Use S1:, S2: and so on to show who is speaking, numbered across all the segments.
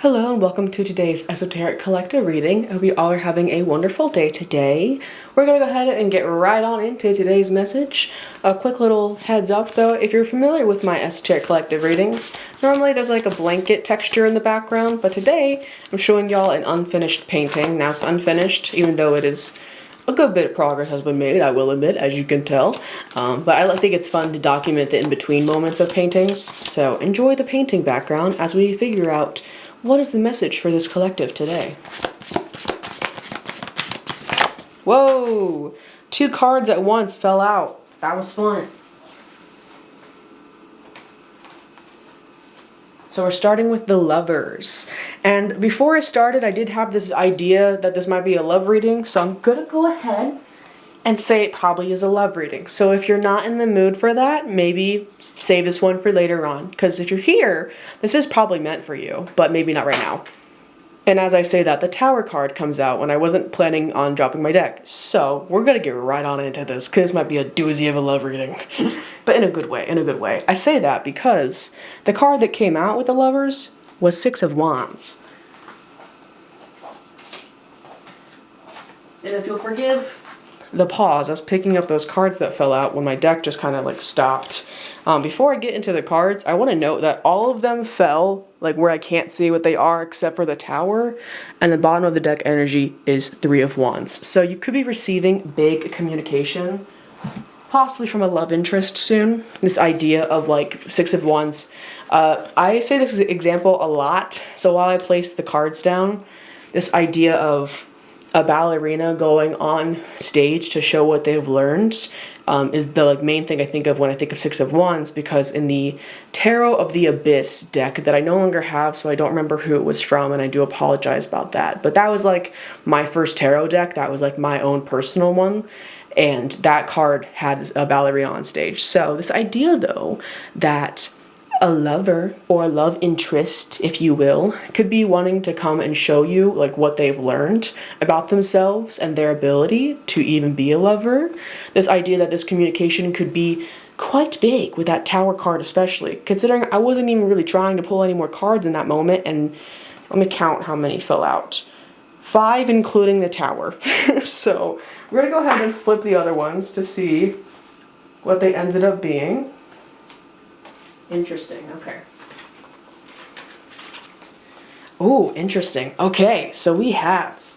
S1: Hello and welcome to today's Esoteric Collective reading. I hope you all are having a wonderful day today. We're going to go ahead and get right on into today's message. A quick little heads up though, if you're familiar with my Esoteric Collective readings, normally there's like a blanket texture in the background, but today I'm showing y'all an unfinished painting. Now it's unfinished, even though it is a good bit of progress has been made, I will admit, as you can tell. But I think it's fun to document the in-between moments of paintings. So enjoy the painting background as we figure out what is the message for this collective today? Whoa! 2 cards at once fell out. That was fun. So we're starting with the Lovers. And before I started, I did have this idea that this might be a love reading, so I'm gonna go ahead and say it probably is a love reading. So if you're not in the mood for that, maybe save this one for later on. Because if you're here, this is probably meant for you, but maybe not right now. And as I say that, the Tower card comes out when I wasn't planning on dropping my deck. So we're gonna get right on into this, because this might be a doozy of a love reading. But in a good way, in a good way. I say that because the card that came out with the Lovers was 6 of Wands. And if you'll forgive the pause, I was picking up those cards that fell out when my deck just kind of like stopped. Before I get into the cards, I want to note that all of them fell like where I can't see what they are except for the Tower, and the bottom of the deck energy is 3 of Wands. So you could be receiving big communication, possibly from a love interest soon. This idea of like 6 of Wands. I say this example a lot, so while I place the cards down, this idea of a ballerina going on stage to show what they've learned is the main thing I think of when I think of 6 of Wands, because in the Tarot of the Abyss deck that I no longer have, so I don't remember who it was from, and I do apologize about that, but that was like my first tarot deck. That was like my own personal one, and that card had a ballerina on stage. So this idea though that a lover or a love interest, if you will, could be wanting to come and show you like what they've learned about themselves and their ability to even be a lover. This idea that this communication could be quite big with that Tower card, especially considering I wasn't even really trying to pull any more cards in that moment. And let me count how many fell out. 5 including the Tower. So we're gonna go ahead and flip the other ones to see what they ended up being. Interesting, okay. Oh, interesting. Okay, so we have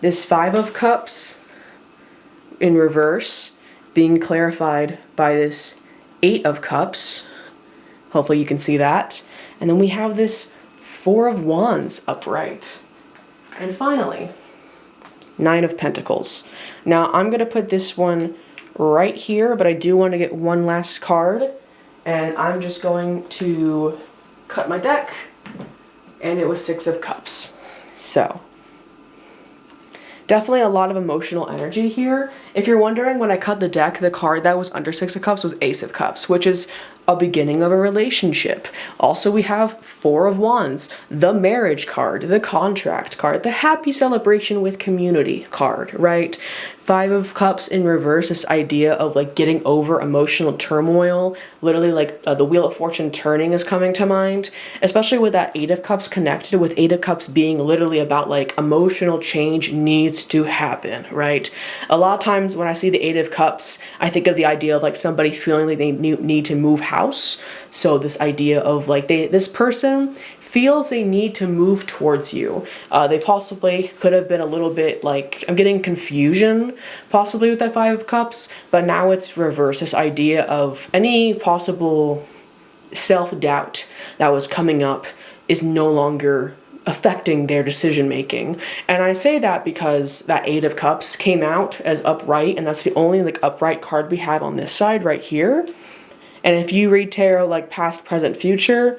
S1: this 5 of Cups in reverse being clarified by this 8 of Cups. Hopefully you can see that. And then we have this 4 of Wands upright. And finally, 9 of Pentacles. Now, I'm going to put this one right here, but I do want to get one last card. And I'm just going to cut my deck, and it was 6 of Cups. So, definitely a lot of emotional energy here. If you're wondering, when I cut the deck, the card that was under 6 of Cups was Ace of Cups, which is a beginning of a relationship. Also, we have 4 of Wands, the marriage card, the contract card, the happy celebration with community card, right? 5 of Cups in reverse, this idea of like getting over emotional turmoil, literally like the Wheel of Fortune turning is coming to mind, especially with that 8 of Cups connected, with 8 of Cups being literally about like emotional change needs to happen, right? A lot of times when I see the 8 of Cups, I think of the idea of like somebody feeling like they need to move house. So this idea of like this person feels they need to move towards you. They possibly could have been a little bit like, I'm getting confusion possibly with that 5 of Cups, but now it's reverse. This idea of any possible self-doubt that was coming up is no longer affecting their decision making. And I say that because that 8 of Cups came out as upright, and that's the only like upright card we have on this side right here. And if you read tarot like past, present, future,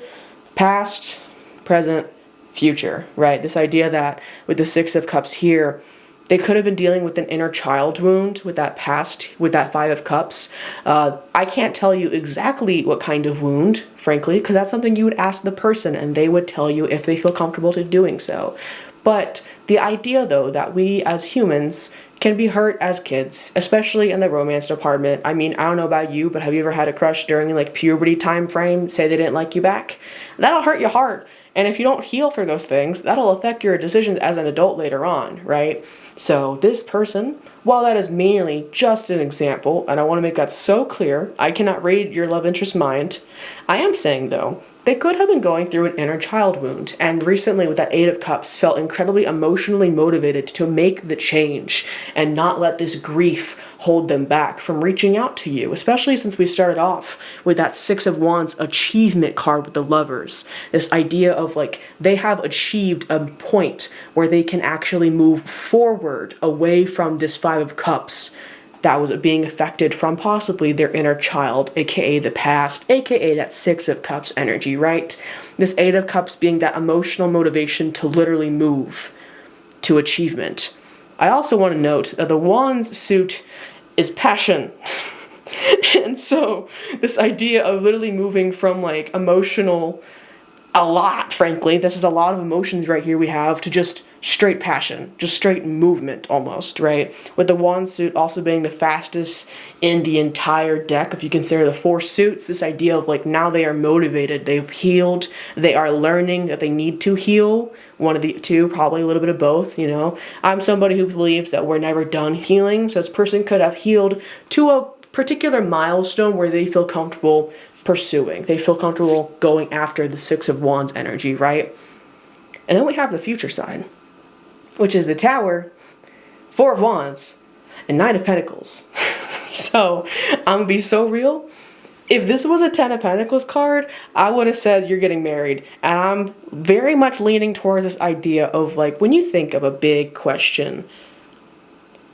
S1: past, present, future, right? This idea that with the 6 of Cups here, they could have been dealing with an inner child wound with that past, with that 5 of Cups. I can't tell you exactly what kind of wound, frankly, because that's something you would ask the person and they would tell you if they feel comfortable to doing so. But the idea, though, that we as humans can be hurt as kids, especially in the romance department. I mean, I don't know about you, but have you ever had a crush during like puberty time frame say they didn't like you back? That'll hurt your heart. And if you don't heal through those things, that'll affect your decisions as an adult later on, right? So this person, while that is merely just an example, and I want to make that so clear, I cannot read your love interest's mind. I am saying, though, they could have been going through an inner child wound, and recently with that Eight of Cups felt incredibly emotionally motivated to make the change and not let this grief hold them back from reaching out to you, especially since we started off with that Six of Wands achievement card with the Lovers. This idea of like they have achieved a point where they can actually move forward away from this Five of Cups that was being affected from possibly their inner child, aka the past, aka that Six of Cups energy, right? This Eight of Cups being that emotional motivation to literally move to achievement. I also want to note that the Wands suit is passion. And so this idea of literally moving from like emotional, a lot, frankly, this is a lot of emotions right here we have, to just straight passion, just straight movement almost, right? With the Wand suit also being the fastest in the entire deck. If you consider the four suits, this idea of like now they are motivated, they've healed, they are learning that they need to heal. One of the two, probably a little bit of both, you know. I'm somebody who believes that we're never done healing, so this person could have healed to a particular milestone where they feel comfortable pursuing. They feel comfortable going after the Six of Wands energy, right? And then we have the future side, which is the Tower, Four of Wands, and Nine of Pentacles. So, I'm gonna be so real. If this was a Ten of Pentacles card, I would have said you're getting married. And I'm very much leaning towards this idea of like, when you think of a big question,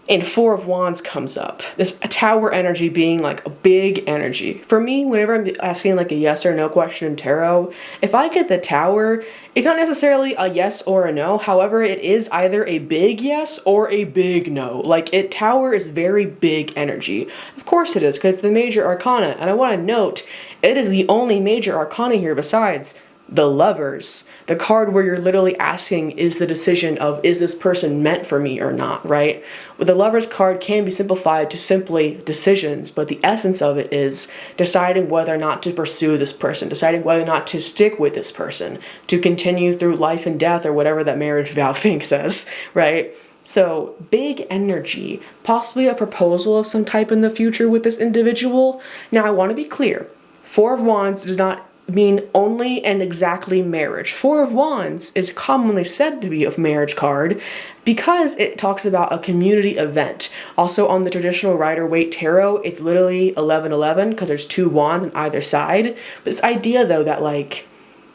S1: and Four of Wands comes up. This Tower energy being like a big energy. For me, whenever I'm asking like a yes or no question in tarot, if I get the Tower, it's not necessarily a yes or a no. However, it is either a big yes or a big no. Like Tower is very big energy. Of course it is, because it's the major arcana. And I want to note, it is the only major arcana here besides the Lovers, the card where you're literally asking, is the decision of, is this person meant for me or not, right? With the Lovers card can be simplified to simply decisions, but the essence of it is deciding whether or not to pursue this person, deciding whether or not to stick with this person, to continue through life and death, or whatever that marriage vow thing says, right? So, big energy, possibly a proposal of some type in the future with this individual. Now, I want to be clear. Four of Wands does not mean only and exactly marriage. Four of Wands is commonly said to be a marriage card because it talks about a community event. Also on the traditional Rider-Waite tarot, it's literally 11-11 because there's two wands on either side. But this idea though that like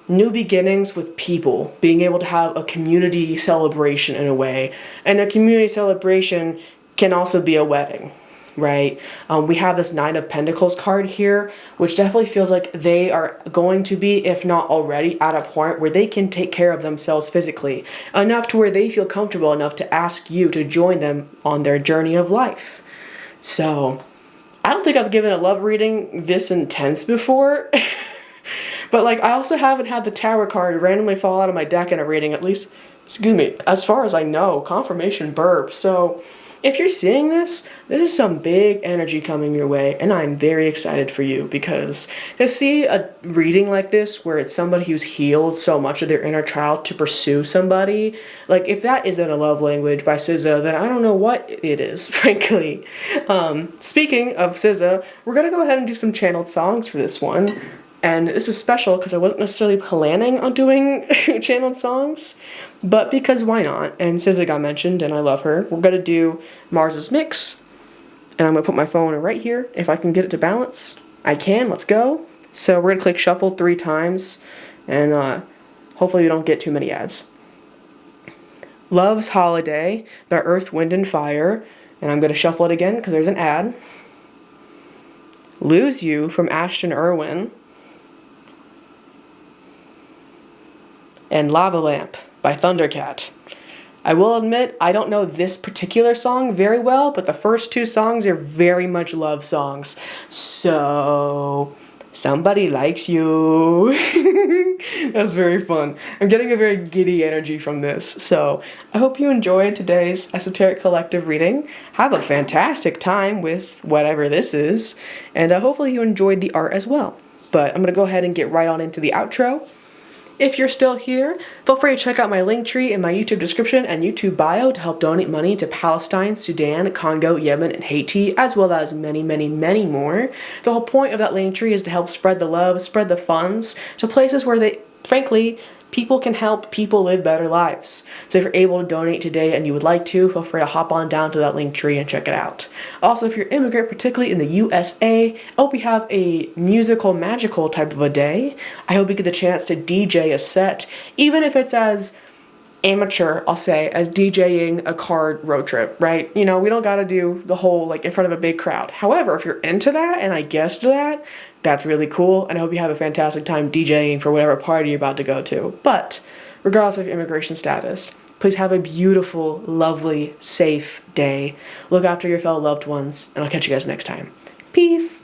S1: new beginnings with people, being able to have a community celebration in a way, and a community celebration can also be a wedding. Right? We have this Nine of Pentacles card here, which definitely feels like they are going to be, if not already, at a point where they can take care of themselves physically, enough to where they feel comfortable enough to ask you to join them on their journey of life. So, I don't think I've given a love reading this intense before, but like I also haven't had the Tower card randomly fall out of my deck in a reading, at least, excuse me, as far as I know, confirmation burp. So, if you're seeing this, this is some big energy coming your way, and I'm very excited for you, because to see a reading like this where it's somebody who's healed so much of their inner child to pursue somebody, like if that isn't a love language by SZA, then I don't know what it is, frankly. Speaking of SZA, we're going to go ahead and do some channeled songs for this one. And this is special because I wasn't necessarily planning on doing channeled songs, but because why not? And SZA got mentioned and I love her. We're going to do Mars's Mix, and I'm going to put my phone right here. If I can get it to balance, I can. Let's go. So we're going to click shuffle 3 times, and hopefully we don't get too many ads. Love's Holiday by Earth, Wind, and Fire, and I'm going to shuffle it again because there's an ad. Lose You from Ashton Irwin, and Lava Lamp by Thundercat. I will admit, I don't know this particular song very well, but the first 2 songs are very much love songs. So, somebody likes you. That's very fun. I'm getting a very giddy energy from this. So, I hope you enjoyed today's Esoteric Collective reading. Have a fantastic time with whatever this is, and hopefully you enjoyed the art as well. But I'm going to go ahead and get right on into the outro. If you're still here, feel free to check out my link tree in my YouTube description and YouTube bio to help donate money to Palestine, Sudan, Congo, Yemen, and Haiti, as well as many, many, many more. The whole point of that link tree is to help spread the love, spread the funds to places where frankly, people can help people live better lives. So if you're able to donate today and you would like to, feel free to hop on down to that link tree and check it out. Also, if you're an immigrant, particularly in the USA, I hope you have a musical, magical type of a day. I hope you get the chance to DJ a set, even if it's as amateur, I'll say, as DJing a car road trip, right? You know, we don't gotta do the whole, like, in front of a big crowd. However, if you're into that, and I guessed that, that's really cool, and I hope you have a fantastic time DJing for whatever party you're about to go to. But, regardless of your immigration status, please have a beautiful, lovely, safe day. Look after your fellow loved ones, and I'll catch you guys next time. Peace!